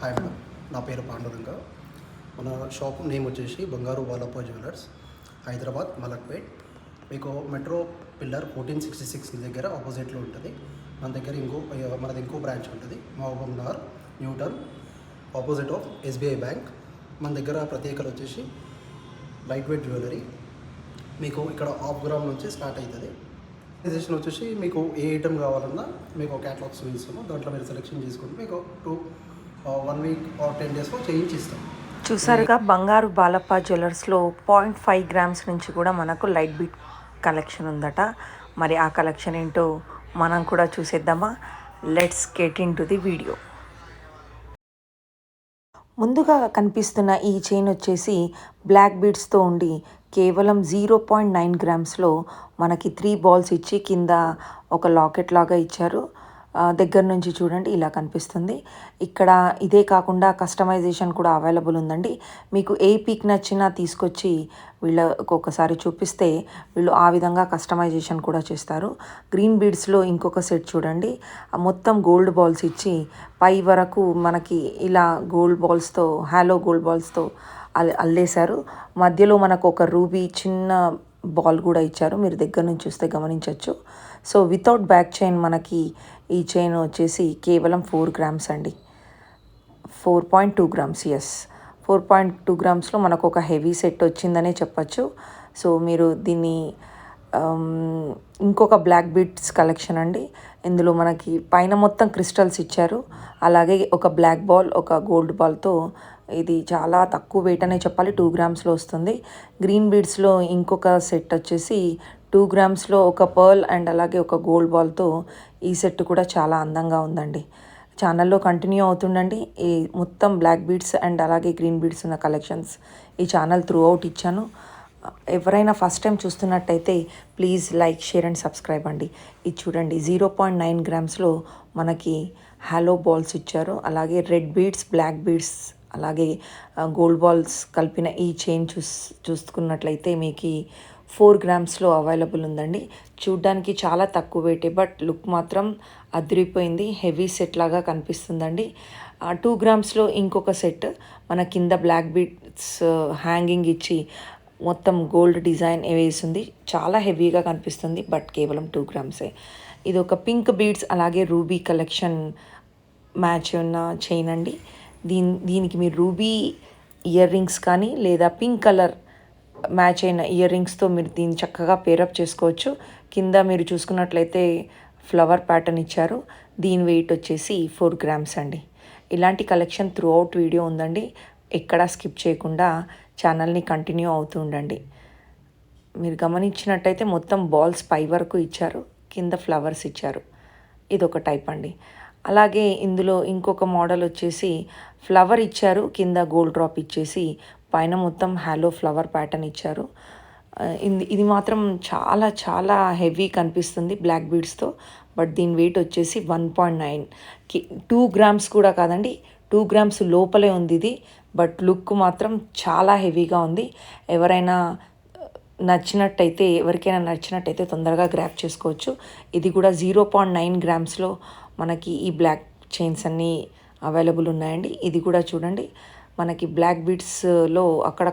Hi madam, నా పేరు పాండురంగ. మన షాప్ నేమ్ వచ్చేసి బంగారు బాలప్ప జ్యువెలర్స్, హైదరాబాద్ మలక్పేట్. మీకు మెట్రో పిల్లర్ 1466 దగ్గర ఆపోజిట్లో ఉంటుంది. మనది ఇంకో బ్రాంచ్ ఉంటుంది Mahabubnagar Newton opposite of SBI bank. మన దగ్గర ప్రత్యేకత వచ్చేసి లైట్ వెయిట్ జ్యువెలరీ. మీకు ఇక్కడ హాఫ్ గ్రామ్ నుంచి స్టార్ట్ అవుతుంది. డిజైన్ వచ్చేసి మీకు ఏ ఐటమ్ కావాలన్నా మీకు క్యాటలాగ్స్ ఇస్తాము. దాంట్లో మీరు సెలెక్షన్ చేసుకుంటే మీకు 1 వీక్ ఆర్ 10 డేస్లో చేయించి ఇస్తాం. చూసారుగా బంగారు బాలప్ప జ్యువెలర్స్లో 0.5 గ్రామ్స్ నుంచి కూడా మనకు లైట్ బిట్ కలెక్షన్ ఉందట. మరి ఆ కలెక్షన్ ఏంటో మనం కూడా చూసేద్దామా? Let's get in to the video. ముందుగా కనిపిస్తున్న ఈ చైన్ వచ్చేసి బ్లాక్ బీడ్స్తో ఉండి కేవలం 0.9 గ్రామ్స్లో మనకి 3 బాల్స్ ఇచ్చి కింద ఒక లాకెట్ లాగా ఇచ్చారు. దగ్గర నుంచి చూడండి ఇలా కనిపిస్తుంది. ఇక్కడ ఇదే కాకుండా కస్టమైజేషన్ కూడా అవైలబుల్ ఉందండి. మీకు ఏ పీక్ నచ్చినా తీసుకొచ్చి వీళ్ళకి ఒకసారి చూపిస్తే వీళ్ళు ఆ విధంగా కస్టమైజేషన్ కూడా చేస్తారు. గ్రీన్ బీడ్స్లో ఇంకొక సెట్ చూడండి, మొత్తం గోల్డ్ బాల్స్ ఇచ్చి పై వరకు మనకి ఇలా గోల్డ్ బాల్స్తో హాలో గోల్డ్ బాల్స్తో అల్లేశారు. మధ్యలో మనకు ఒక రూబీ చిన్న బాల్ కూడా ఇచ్చారు, మీరు దగ్గర నుంచి చూస్తే గమనించవచ్చు. సో వితౌట్ బ్యాక్ చైన్ మనకి ఈ చైన్ వచ్చేసి కేవలం 4 గ్రామ్స్ అండి. 4.2 గ్రామ్స్, 4.2 గ్రామ్స్లో మనకు ఒక హెవీ సెట్ వచ్చిందనే చెప్పచ్చు. సో మీరు దీన్ని ఇంకొక బ్లాక్ బీడ్స్ కలెక్షన్ అండి. ఇందులో మనకి పైన మొత్తం క్రిస్టల్స్ ఇచ్చారు, అలాగే ఒక బ్లాక్ బాల్ ఒక గోల్డ్ బాల్తో ఇది చాలా తక్కువ వెయిట్ అనే చెప్పాలి, 2 గ్రామ్స్లో వస్తుంది. గ్రీన్ బీడ్స్లో ఇంకొక సెట్ వచ్చేసి 2 గ్రామ్స్లో ఒక పర్ల్ అండ్ అలాగే ఒక గోల్డ్ బాల్తో ఈ సెట్ కూడా చాలా అందంగా ఉందండి. ఛానల్లో కంటిన్యూ అవుతుండండి. ఈ మొత్తం బ్లాక్ బీడ్స్ అండ్ అలాగే గ్రీన్ బీడ్స్ ఉన్న కలెక్షన్స్ ఈ ఛానల్ త్రూ అవుట్ ఇచ్చాను. ఎవరైనా ఫస్ట్ టైం చూస్తున్నట్టయితే please like, share and subscribe అండి. ఇది చూడండి 0.9 గ్రామ్స్లో మనకి హాలో బాల్స్ ఇచ్చారు, అలాగే రెడ్ బీడ్స్, బ్లాక్ బీడ్స్, అలాగే గోల్డ్ బాల్స్ కలిపిన ఈ చైన్ చూసుకున్నట్లయితే మీకు 4 గ్రామ్స్లో అవైలబుల్ ఉందండి. చూడ్డానికి చాలా తక్కువ వెయిటే, బట్ లుక్ మాత్రం అదిరిపోయింది, హెవీ సెట్ లాగా కనిపిస్తుందండి. 2 గ్రామ్స్లో ఇంకొక సెట్ మన కింద బ్లాక్ బీడ్స్ హ్యాంగింగ్ ఇచ్చి మొత్తం గోల్డ్ డిజైన్ వేసింది, చాలా హెవీగా కనిపిస్తుంది, బట్ కేవలం 2 గ్రామ్సే. ఇది ఒక పింక్ బీడ్స్ అలాగే రూబీ కలెక్షన్ మ్యాచ్ ఉన్న చైన్ అండి. దీనికి మీరు రూబీ ఇయర్ రింగ్స్ కానీ లేదా పింక్ కలర్ మ్యాచ్ అయిన ఇయర్ రింగ్స్తో మీరు దీన్ని చక్కగా పేరప్ చేసుకోవచ్చు. కింద మీరు చూసుకున్నట్లయితే ఫ్లవర్ ప్యాటర్న్ ఇచ్చారు. దీని వెయిట్ వచ్చేసి 4 గ్రామ్స్ అండి. ఇలాంటి కలెక్షన్ త్రూ అవుట్ వీడియో ఉందండి, ఎక్కడా స్కిప్ చేయకుండా ఛానల్ని కంటిన్యూ అవుతూ ఉండండి. మీరు గమనించినట్టయితే మొత్తం బాల్స్ పై వరకు ఇచ్చారు, కింద ఫ్లవర్స్ ఇచ్చారు. ఇదొక టైప్ అండి. అలాగే ఇందులో ఇంకొక మోడల్ వచ్చేసి ఫ్లవర్ ఇచ్చారు, కింద గోల్డ్ డ్రాప్ ఇచ్చేసి పైన మొత్తం హాలో ఫ్లవర్ ప్యాటర్న్ ఇచ్చారు. ఇది మాత్రం చాలా చాలా హెవీ కనిపిస్తుంది బ్లాక్ బీడ్స్తో, బట్ దీని వెయిట్ వచ్చేసి 1.9 2 గ్రామ్స్ కూడా కాదండి, 2 గ్రామ్స్ లోపలే ఉంది ఇది, బట్ లుక్ మాత్రం చాలా హెవీగా ఉంది. ఎవరికైనా నచ్చినట్టయితే తొందరగా గ్రాప్ చేసుకోవచ్చు. ఇది కూడా 0.9 గ్రామ్స్లో మనకి ఈ బ్లాక్ చైన్స్ అన్నీ అవైలబుల్ ఉన్నాయండి. ఇది కూడా చూడండి, మనకి బ్లాక్ బీడ్స్లో అక్కడ